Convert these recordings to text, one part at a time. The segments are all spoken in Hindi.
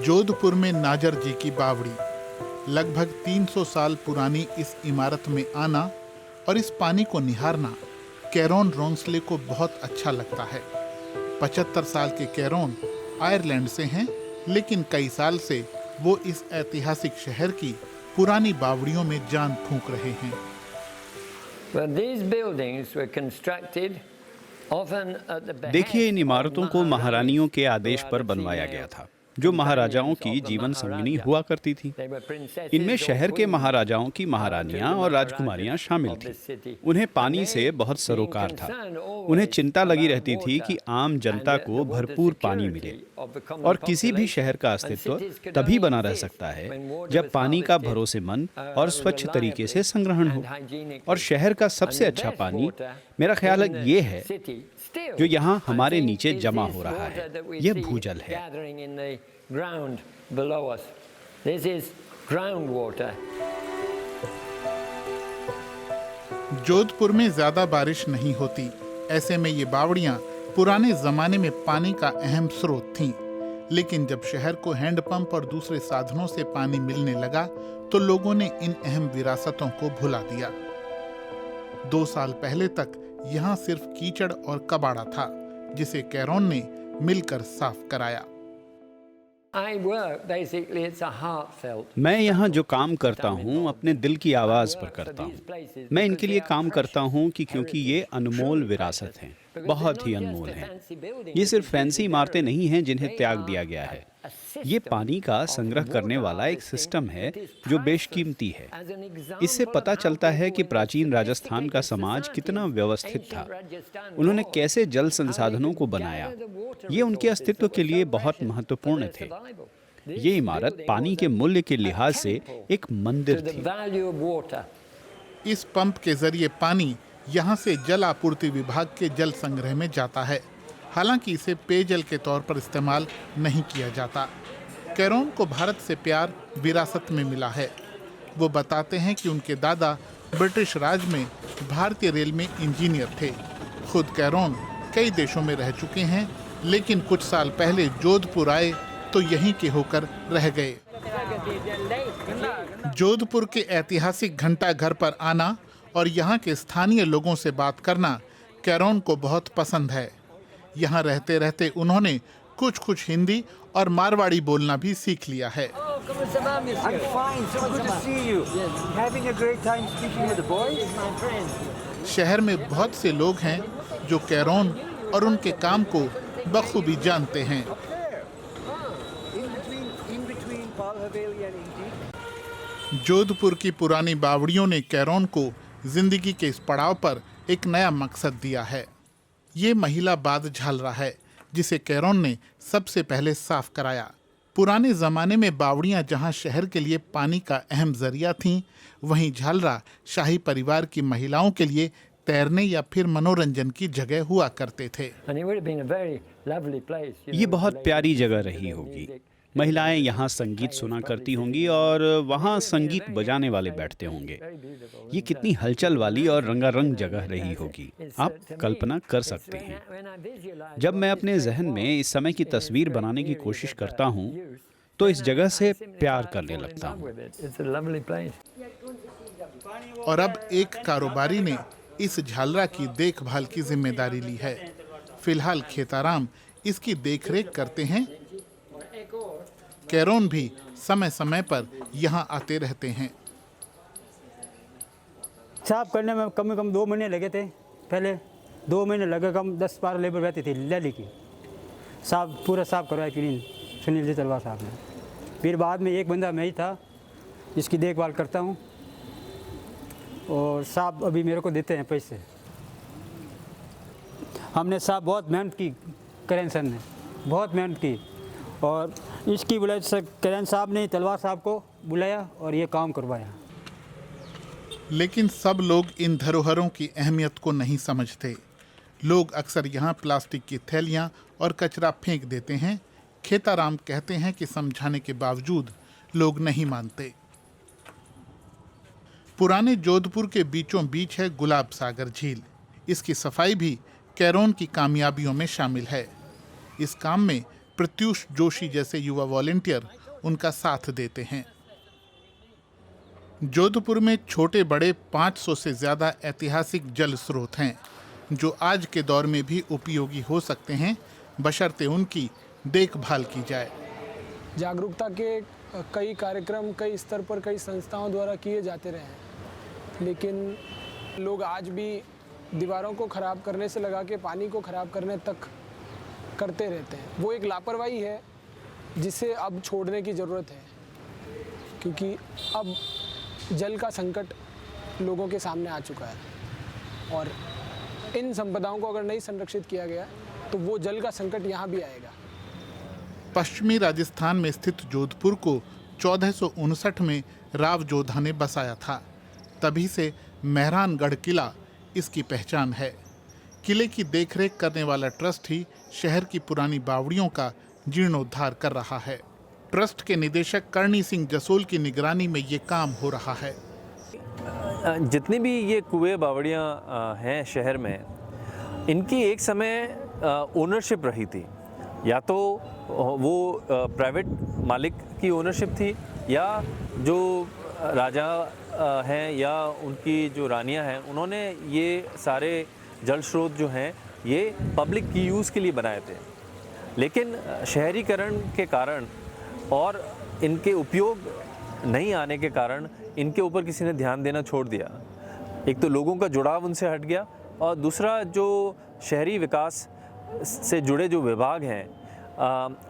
जोधपुर में नाजर जी की बावड़ी। लगभग 300 साल पुरानी इस इमारत में आना और इस पानी को निहारना कैरोन रोंसले को बहुत अच्छा लगता है। 75 साल के कैरोन आयरलैंड से हैं, लेकिन कई साल से वो इस ऐतिहासिक शहर की पुरानी बावड़ियों में जान फूंक रहे हैं। देखिए, इन इमारतों को महारानियों के आदेश पर बनवाया गया था, जो महाराजाओं की जीवन संगिनी हुआ करती थी। इनमें शहर के महाराजाओं की महारानियां और राजकुमारियां शामिल थीं। उन्हें पानी से बहुत सरोकार था। उन्हें चिंता लगी रहती थी कि आम जनता को भरपूर पानी मिले, और किसी भी शहर का अस्तित्व तभी बना रह सकता है जब पानी का भरोसेमंद और स्वच्छ तरीके से संग्रहण हो। और शहर का सबसे अच्छा पानी, मेरा ख्याल ये है, जो यहाँ हमारे नीचे जमा हो रहा है, यह भूजल है। जोधपुर में ज्यादा बारिश नहीं होती, ऐसे में ये बावड़ियां पुराने जमाने में पानी का अहम स्रोत थीं। लेकिन जब शहर को हैंडपंप और दूसरे साधनों से पानी मिलने लगा, तो लोगों ने इन अहम विरासतों को भुला दिया। 2 साल पहले तक यहाँ सिर्फ कीचड़ और कबाड़ा था, जिसे कैरोन ने मिलकर साफ कराया। मैं यहाँ जो काम करता हूँ, अपने दिल की आवाज़ पर करता हूँ। मैं इनके लिए काम करता हूँ क्योंकि ये अनमोल विरासत हैं, बहुत ही अनमोल हैं। ये सिर्फ फैंसी इमारतें नहीं हैं जिन्हें त्याग दिया गया है। ये पानी का संग्रह करने वाला एक सिस्टम है जो बेशकीमती है। इससे पता चलता है कि प्राचीन राजस्थान का समाज कितना व्यवस्थित था। उन्होंने कैसे जल संसाधनों को बनाया। ये उनके अस्तित्व के लिए बहुत महत्वपूर्ण थे। ये इमारत पानी के मूल्य के लिहाज से एक मंदिर थी। इस पंप के जरिए पानी यहाँ से जल आपूर्ति विभाग के जल संग्रह में जाता है। हालांकि इसे पेयजल के तौर पर इस्तेमाल नहीं किया जाता। कैरोन को भारत से प्यार विरासत में मिला है। वो बताते हैं कि उनके दादा ब्रिटिश राज में भारतीय रेल में इंजीनियर थे। खुद कैरोन कई देशों में रह चुके हैं, लेकिन कुछ साल पहले जोधपुर आए तो यहीं के होकर रह गए। जोधपुर के ऐतिहासिक घंटा घर पर आना और यहाँ के स्थानीय लोगों से बात करना कैरोन को बहुत पसंद है। यहाँ रहते रहते उन्होंने कुछ हिंदी और मारवाड़ी बोलना भी सीख लिया है। शहर में बहुत से लोग हैं जो कैरोन और उनके काम को बखूबी जानते हैं। जोधपुर की पुरानी बावड़ियों ने कैरोन को जिंदगी के इस पड़ाव पर एक नया मकसद दिया है। ये महिला बाद झालरा है, जिसे कैरोन ने सबसे पहले साफ कराया। पुराने जमाने में बावड़ियां जहां शहर के लिए पानी का अहम जरिया थीं, वहीं झालरा शाही परिवार की महिलाओं के लिए तैरने या फिर मनोरंजन की जगह हुआ करते थे। ये बहुत प्यारी जगह रही होगी। महिलाएं यहाँ संगीत सुना करती होंगी और वहाँ संगीत बजाने वाले बैठते होंगे। ये कितनी हलचल वाली और रंगारंग जगह रही होगी, आप कल्पना कर सकते हैं। जब मैं अपने जहन में इस समय की तस्वीर बनाने की कोशिश करता हूँ, तो इस जगह से प्यार करने लगता हूँ। और अब एक कारोबारी ने इस झालरा की देखभाल की जिम्मेदारी ली है। फिलहाल खेताराम इसकी देखरेख करते हैं। कैरोन भी समय समय पर यहाँ आते रहते हैं। साफ करने में कम से कम 2 महीने लगे थे। पहले 2 महीने लगे, कम 10-12 लेबर रहती थी दिल्ली की। पूरा साफ करवाया क्लीन सुनील जी तलवार साहब ने। फिर बाद में एक बंदा मैं ही था जिसकी देखभाल करता हूँ, और साहब अभी मेरे को देते हैं पैसे। हमने साहब बहुत मेहनत की, करें सर ने बहुत मेहनत की, और इसकी वजह से करें साहब ने तलवार साहब को बुलाया और ये काम करवाया। लेकिन सब लोग इन धरोहरों की अहमियत को नहीं समझते। लोग अक्सर यहाँ प्लास्टिक की थैलियाँ और कचरा फेंक देते हैं। खेताराम कहते हैं कि समझाने के बावजूद लोग नहीं मानते। पुराने जोधपुर के बीचों बीच है गुलाब सागर झील। इसकी सफाई भी कैरोन की कामयाबियों में शामिल है। इस काम में प्रत्युष जोशी जैसे युवा वॉलेंटियर उनका साथ देते हैं। जोधपुर में छोटे बड़े 500 से ज्यादा ऐतिहासिक जल स्रोत हैं जो आज के दौर में भी उपयोगी हो सकते हैं, बशर्ते उनकी देखभाल की जाए। जागरूकता के कई कार्यक्रम कई स्तर पर कई संस्थाओं द्वारा किए जाते रहे हैं, लेकिन लोग आज भी दीवारों को ख़राब करने से लगा के पानी को ख़राब करने तक करते रहते हैं। वो एक लापरवाही है जिसे अब छोड़ने की ज़रूरत है, क्योंकि अब जल का संकट लोगों के सामने आ चुका है और इन संपदाओं को अगर नहीं संरक्षित किया गया तो वो जल का संकट यहाँ भी आएगा। पश्चिमी राजस्थान में स्थित जोधपुर को 1459 में राव जोधा ने बसाया था। तभी से मेहरानगढ़ किला इसकी पहचान है। किले की देखरेख करने वाला ट्रस्ट ही शहर की पुरानी बावड़ियों का जीर्णोद्धार कर रहा है। ट्रस्ट के निदेशक करणी सिंह जसोल की निगरानी में ये काम हो रहा है। जितनी भी ये कुएं बावड़ियाँ हैं शहर में, इनकी एक समय ओनरशिप रही थी। या तो वो प्राइवेट मालिक की ओनरशिप थी, या जो राजा हैं या उनकी जो रानियां हैं, उन्होंने ये सारे जल स्रोत जो हैं ये पब्लिक की यूज़ के लिए बनाए थे। लेकिन शहरीकरण के कारण और इनके उपयोग नहीं आने के कारण इनके ऊपर किसी ने ध्यान देना छोड़ दिया। एक तो लोगों का जुड़ाव उनसे हट गया, और दूसरा जो शहरी विकास से जुड़े जो विभाग हैं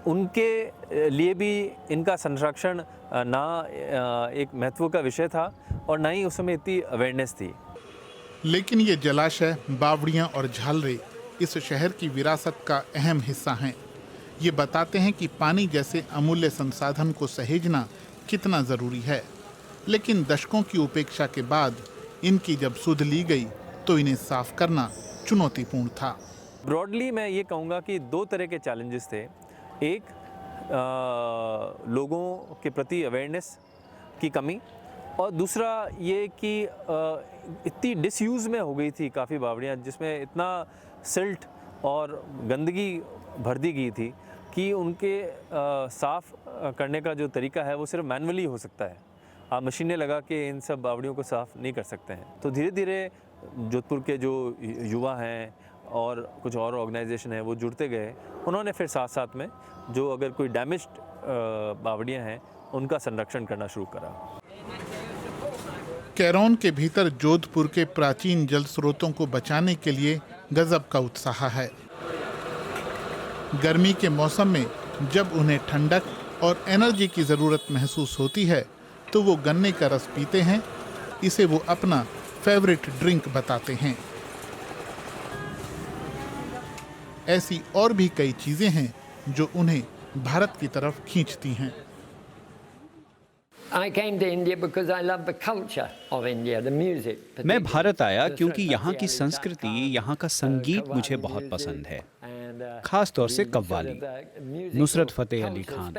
उनके लिए भी इनका संरक्षण ना एक महत्व का विषय था और ना ही उस समय इतनी अवेयरनेस थी। लेकिन ये जलाशय, बावड़ियां और झालरे इस शहर की विरासत का अहम हिस्सा हैं। ये बताते हैं कि पानी जैसे अमूल्य संसाधन को सहेजना कितना ज़रूरी है। लेकिन दशकों की उपेक्षा के बाद इनकी जब सुध ली गई तो इन्हें साफ करना चुनौतीपूर्ण था। ब्रॉडली मैं ये कहूँगा कि दो तरह के चैलेंजेस थे। एक लोगों के प्रति अवेयरनेस की कमी, और दूसरा ये कि इतनी डिसयूज़ में हो गई थी काफ़ी बावड़ियाँ, जिसमें इतना सिल्ट और गंदगी भर दी गई थी कि उनके साफ़ करने का जो तरीका है वो सिर्फ मैनुअली हो सकता है। आप मशीनें लगा के इन सब बावड़ियों को साफ़ नहीं कर सकते हैं। तो धीरे धीरे जोधपुर के जो युवा हैं और कुछ और ऑर्गेनाइजेशन है वो जुड़ते गए। उन्होंने फिर साथ साथ में जो अगर कोई डैमेज्ड बावड़ियाँ हैं उनका संरक्षण करना शुरू करा। कैरोन के भीतर जोधपुर के प्राचीन जल स्रोतों को बचाने के लिए गजब का उत्साह है। गर्मी के मौसम में जब उन्हें ठंडक और एनर्जी की ज़रूरत महसूस होती है तो वो गन्ने का रस पीते हैं। इसे वो अपना फेवरेट ड्रिंक बताते हैं। ऐसी और भी कई चीज़ें हैं जो उन्हें भारत की तरफ खींचती हैं। मैं भारत आया क्योंकि यहाँ की संस्कृति, यहाँ का संगीत मुझे बहुत पसंद है, खास तौर से कव्वाली, नुसरत फतेह अली खान।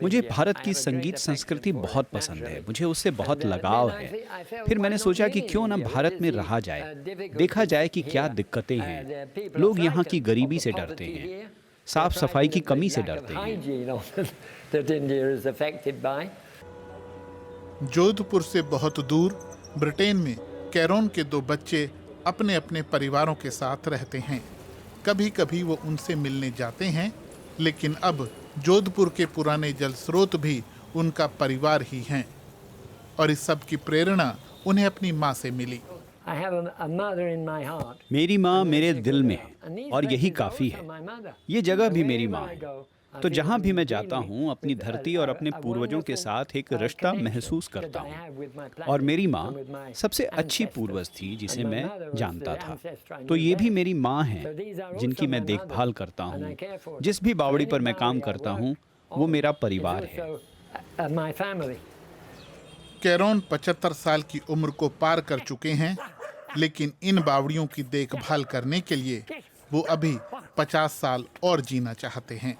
मुझे भारत की संगीत संस्कृति बहुत पसंद है, मुझे उससे बहुत लगाव है। फिर मैंने सोचा कि क्यों न भारत में रहा जाए, देखा जाए कि क्या दिक्कतें हैं। लोग यहाँ की गरीबी से डरते हैं, साफ सफाई की कमी से डरते हैं। जोधपुर से बहुत दूर ब्रिटेन में कैरोन के दो बच्चे अपने अपने परिवारों के साथ रहते हैं। कभी कभी वो उनसे मिलने जाते हैं, लेकिन अब जोधपुर के पुराने जल स्रोत भी उनका परिवार ही हैं। और इस सब की प्रेरणा उन्हें अपनी माँ से मिली। मेरी माँ मेरे दिल में है और यही काफ़ी है। ये जगह भी मेरी माँ है। तो जहाँ भी मैं जाता हूँ अपनी धरती और अपने पूर्वजों के साथ एक रिश्ता महसूस करता हूँ। और मेरी माँ सबसे अच्छी पूर्वज थी जिसे मैं जानता था। तो ये भी मेरी माँ है जिनकी मैं देखभाल करता हूँ। जिस भी बावड़ी पर मैं काम करता हूँ वो मेरा परिवार है। कैरोन 75 साल की उम्र को पार कर चुके हैं, लेकिन इन बावड़ियों की देखभाल करने के लिए वो अभी 50 साल और जीना चाहते हैं।